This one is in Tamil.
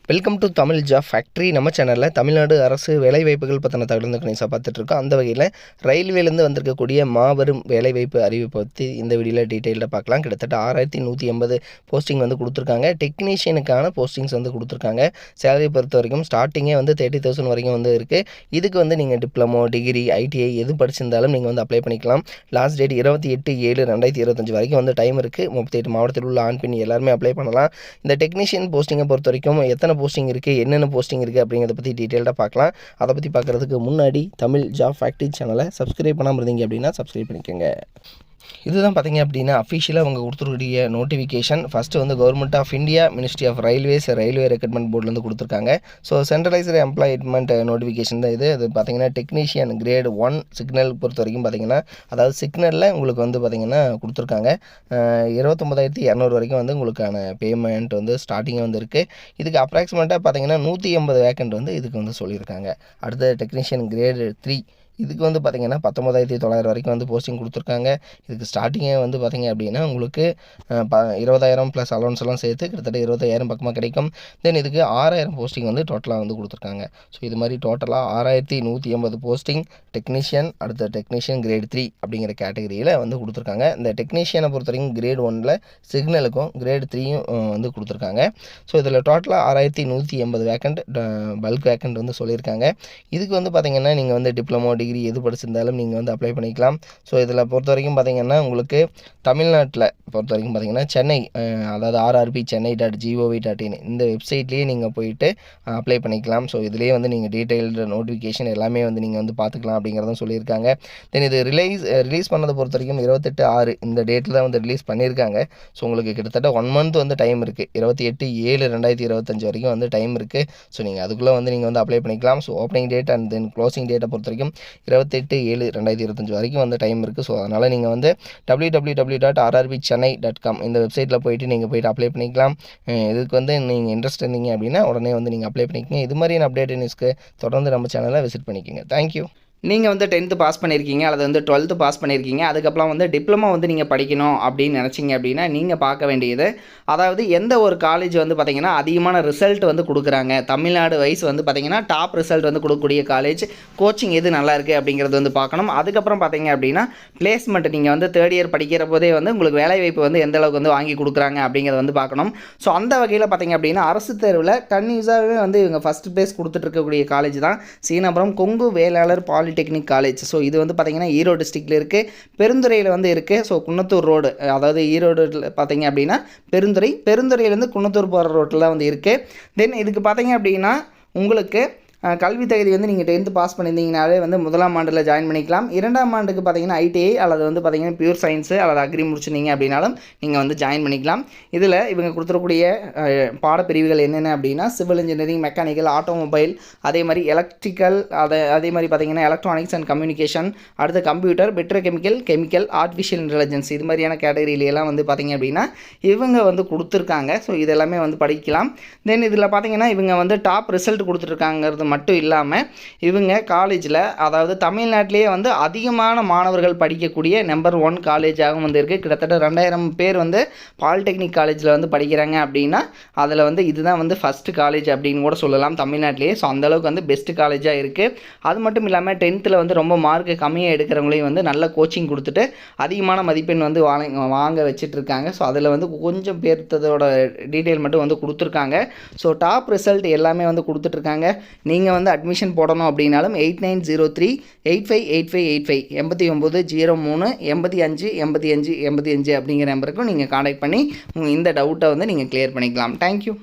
Welcome to Tamil job factory. நம்ம சேனலில் தமிழ்நாடு அரசு வேலைவாய்ப்புகள் பற்றின தகவல் கணிசாக பார்த்துட்ருக்கோம். அந்த வகையில் ரயில்வேலேருந்து வந்திருக்கக்கூடிய மாபெரும் வேலைவாய்ப்பு அறிவிப்பை பற்றி இந்த வீடியோவில் டீட்டெயிலாக பார்க்கலாம். கிட்டத்தட்ட 6180 போஸ்டிங் வந்து கொடுத்துருக்காங்க. டெக்னீஷியனுக்கான போஸ்டிங்ஸ் வந்து கொடுத்துருக்காங்க. சேலரி பொறுத்த வரைக்கும் ஸ்டார்டிங்கே வந்து 30,000 வரைக்கும் வந்து இருக்குது. இதுக்கு வந்து நீங்கள் டிப்ளமோ, டிகிரி, ஐடிஐ எது படிச்சிருந்தாலும் நீங்கள் வந்து அப்ளை பண்ணிக்கலாம். லாஸ்ட் டேட் 28/7/2025 வரைக்கும் வந்து டைம் இருக்குது. 38 மாவட்டத்தில் உள்ள ஆண் பெண் எல்லாருமே அப்ளை பண்ணலாம். இந்த டெக்னீஷியன் போஸ்டிங்கை பொறுத்த வரைக்கும் எத்தனை போஸ்டிங் இருக்குது, என்னென்ன போஸ்டிங் இருக்குது அப்படிங்கிறத பற்றி டீட்டெயில்டாக பார்க்கலாம். அதை பற்றி பார்க்குறதுக்கு முன்னாடி தமிழ் ஜாப் ஃபேக்ட்ரி சேனலை சப்ஸ்கிரைப் பண்ணாமல் இருந்தீங்க அப்படின்னா சப்ஸ்கிரைப் பண்ணிக்கோங்க. இதுதான் பார்த்தீங்க அப்படின்னா அஃபிஷியலாக அவங்க கொடுத்துருக்கூடிய நோட்டிஃபிகேஷன். ஃபஸ்ட்டு வந்து government of India, ministry of railways, railway recruitment போர்ட்லேருந்து கொடுத்துருக்காங்க. ஸோ சென்ட்ரலைஸ்டு எம்ப்ளாய்மெண்ட் நோட்டிஃபிகேஷன் தான் இது. அது பார்த்தீங்கன்னா டெக்னீஷியன் கிரேட் 1 சிக்னல் பொறுத்த வரைக்கும் பார்த்தீங்கன்னா, அதாவது சிக்னலில் உங்களுக்கு வந்து பார்த்தீங்கன்னா கொடுத்துருக்காங்க. 29,200 வரைக்கும் வந்து உங்களுக்கான பேமெண்ட் வந்து ஸ்டார்டிங்காக வந்து இருக்குது. இதுக்கு அப்ராக்சிமேட்டாக பார்த்தீங்கன்னா 180 வேக்கண்ட் வந்து இதுக்கு வந்து சொல்லியிருக்காங்க. அடுத்த டெக்னீஷியன் கிரேட் 3 இதுக்கு வந்து பார்த்திங்கன்னா 19,900 வரைக்கும் வந்து போஸ்டிங் கொடுத்துருக்காங்க. இதுக்கு ஸ்டார்டிங்கே வந்து பார்த்திங்க அப்படின்னா உங்களுக்கு 20,000 ப்ளஸ் அலௌன்ஸ் எல்லாம் சேர்த்து கிட்டத்தட்ட 25,000 பக்கமாக கிடைக்கும். தென் இதுக்கு 6,000 போஸ்டிங் வந்து டோட்டலாக வந்து கொடுத்துருக்காங்க. ஸோ இது மாதிரி டோட்டலாக 6,180 போஸ்டிங் டெக்னீஷியன், அடுத்த டெக்னீஷியன் கிரேட் 3 அப்படிங்கிற கேட்டகரியில் வந்து கொடுத்துருக்காங்க. இந்த டெக்னீஷியனை பொறுத்த வரைக்கும் கிரேட் 1ல் சிக்னலுக்கும் கிரேட் 3யும் வந்து கொடுத்துருக்காங்க. ஸோ இதில் டோட்டலாக 6,180 வேக்கண்ட் பல்க் வேக்கண்ட் வந்து சொல்லியிருக்காங்க. இதுக்கு வந்து பார்த்திங்கன்னா நீங்கள் வந்து டிப்ளமோ, டிகிரி எது படிச்சிருந்தாலும் நீங்கள் வந்து அப்ளை பண்ணிக்கலாம். ஸோ இதில் பொறுத்த வரைக்கும் பார்த்திங்கன்னா உங்களுக்கு தமிழ்நாட்டில் பொறுத்த வரைக்கும் பார்த்திங்கன்னா சென்னை, அதாவது rrb.chennai.gov.in இந்த வெப்சைட்லேயே நீங்கள் போயிட்டு அப்ளை பண்ணிக்கலாம். ஸோ இதிலேயே வந்து நீங்கள் டீட்டெயில்டு நோட்டிஃபிகேஷன் எல்லாமே வந்து நீங்கள் வந்து பார்த்துக்கலாம் அப்படிங்கிறதும் சொல்லியிருக்காங்க. தென் இது ரிலீஸ் பண்ணதை பொறுத்த வரைக்கும் 28/6 இந்த டேட்டில் தான் வந்து ரிலீஸ் பண்ணியிருக்காங்க. ஸோ உங்களுக்கு கிட்டத்தட்ட 1 மந்த் வந்து டைம் இருக்குது. 28/7/2025 வரைக்கும் வந்து டைம் இருக்குது. ஸோ நீங்கள் அதுக்குள்ளே வந்து நீங்கள் வந்து அப்ளை பண்ணிக்கலாம். So opening date and then closing டேட்டை பொறுத்த வரைக்கும் 28/7/2025 வரைக்கும் வந்து டைம் இருக்குது. ஸோ அதனால் நீங்கள் வந்து www.rrbchennai.com இந்த வெப்சைட்டில் போயிட்டு அப்ளை பண்ணிக்கலாம். இதுக்கு வந்து நீங்கள் இன்ட்ரெஸ்ட் இருந்தீங்க அப்படின்னா உடனே வந்து நீங்கள் அப்ளை பண்ணிக்கங்க. இது மாதிரியான அப்டேட் நியூஸ்க்கு தொடர்ந்து நம்ம சேனலை விசிட் பண்ணிக்கோங்க. தேங்க்யூ. நீங்கள் வந்து 10th பாஸ் பண்ணியிருக்கீங்க அல்லது வந்து 12th பாஸ் பண்ணியிருக்கீங்க, அதுக்கப்புறம் வந்து டிப்ளமோ வந்து நீங்கள் படிக்கணும் அப்படின்னு நினச்சிங்க அப்படின்னா நீங்கள் பார்க்க வேண்டியது, அதாவது எந்த ஒரு காலேஜ் வந்து பார்த்திங்கன்னா அதிகமான ரிசல்ட் வந்து கொடுக்குறாங்க, தமிழ்நாடு வைஸ் வந்து பார்த்திங்கன்னா டாப் ரிசல்ட் வந்து கொடுக்கக்கூடிய காலேஜ், கோச்சிங் எது நல்லா இருக்குது அப்படிங்கிறது வந்து பார்க்கணும். அதுக்கப்புறம் பார்த்திங்க அப்படின்னா பிளேஸ்மெண்ட், நீங்கள் வந்து 3rd இயர் படிக்கிற போதே வந்து உங்களுக்கு வேலைவாய்ப்பு வந்து எந்த அளவுக்கு வந்து வாங்கி கொடுக்குறாங்க அப்படிங்கிறத வந்து பார்க்கணும். ஸோ அந்த வகையில் பார்த்திங்க அப்படின்னா அரசு தேர்வில் கன்யூஸாகவே வந்து இவங்க ஃபஸ்ட் ப்ளேஸ் கொடுத்துட்ருக்கக்கூடிய காலேஜ் தான் Seenapuram Kongu Vellalar polytechnic college. So இது வந்து பார்த்திங்கன்னா ஈரோடு டிஸ்ட்ரிக்டில் இருக்குது, பெருந்துறையில் வந்து இருக்குது. ஸோ குன்னத்தூர் ரோடு, அதாவது ஈரோடு பார்த்திங்க அப்படின்னா பெருந்துறையிலேருந்து குன்னத்தூர் போகிற ரோட்டில் தான் வந்து இருக்குது. தென் இதுக்கு பார்த்திங்க அப்படின்னா உங்களுக்கு கல்வி தகுதி வந்து நீங்கள் 10th பாஸ் பண்ணியிருந்தீங்கனாலே வந்து 1ஆம் ஆண்டில் ஜாயின் பண்ணிக்கலாம். 2ஆம் ஆண்டுக்கு பார்த்தீங்கன்னா ஐடிஐ அல்லது வந்து பார்த்திங்கன்னா பியூர் சயின்ஸு அல்லது அக்ரி முடிச்சிருந்தீங்க அப்படின்னாலும் நீங்கள் வந்து ஜாயின் பண்ணிக்கலாம். இதில் இவங்க கொடுத்துருக்கூடிய பாடப்பிரிவுகள் என்னென்ன அப்படின்னா சிவில் இன்ஜினியரிங், மெக்கானிக்கல், ஆட்டோமொபைல், அதே மாதிரி எலக்ட்ரிக்கல், அதே மாதிரி பார்த்திங்கன்னா எலக்ட்ரானிக்ஸ் அண்ட் கம்யூனிகேஷன், அடுத்து கம்ப்யூட்டர், கெமிக்கல், ஆர்டிஃபிஷியல் இன்டெலிஜென்ஸ் இது மாதிரியான கேட்டகரியிலெல்லாம் வந்து பார்த்திங்க அப்படின்னா இவங்க வந்து கொடுத்துருக்காங்க. ஸோ இதெல்லாமே வந்து படிக்கலாம். தென் இதில் பார்த்திங்கன்னா இவங்க வந்து டாப் ரிசல்ட் கொடுத்துருக்காங்கிறது மட்டும் இல்லாமல் இவங்க காலேஜில், அதாவது தமிழ்நாட்டிலேயே வந்து அதிகமான மாணவர்கள் படிக்கக்கூடிய நம்பர் 1 காலேஜாகவும் வந்து இருக்குது. கிட்டத்தட்ட 2000 பேர் வந்து பாலிடெக்னிக் காலேஜில் வந்து படிக்கிறாங்க அப்படின்னா அதில் வந்து இதுதான் வந்து ஃபஸ்ட்டு காலேஜ் அப்படின்னு கூட சொல்லலாம் தமிழ்நாட்டிலேயே. ஸோ அந்தளவுக்கு வந்து பெஸ்ட்டு காலேஜாக இருக்குது. அது மட்டும் இல்லாமல் 10th வந்து ரொம்ப மார்க்கு கம்மியாக எடுக்கிறவங்களையும் வந்து நல்ல கோச்சிங் கொடுத்துட்டு அதிகமான மதிப்பெண் வந்து வாங்க வச்சுட்ருக்காங்க. ஸோ அதில் வந்து கொஞ்சம் பேர்த்ததோட டீட்டெயில் மட்டும் வந்து கொடுத்துருக்காங்க. ஸோ டாப் ரிசல்ட் எல்லாமே வந்து கொடுத்துட்ருக்காங்க. நீங்கள் வந்து அட்மிஷன் போடணும் அப்படின்னாலும் 8903-858585 8903-858585 அப்படிங்கிற நம்பருக்கும் நீங்கள் கான்டாக்ட் பண்ணி இந்த டவுட்டை வந்து நீங்கள் கிளியர் பண்ணிக்கலாம். தேங்க்யூ.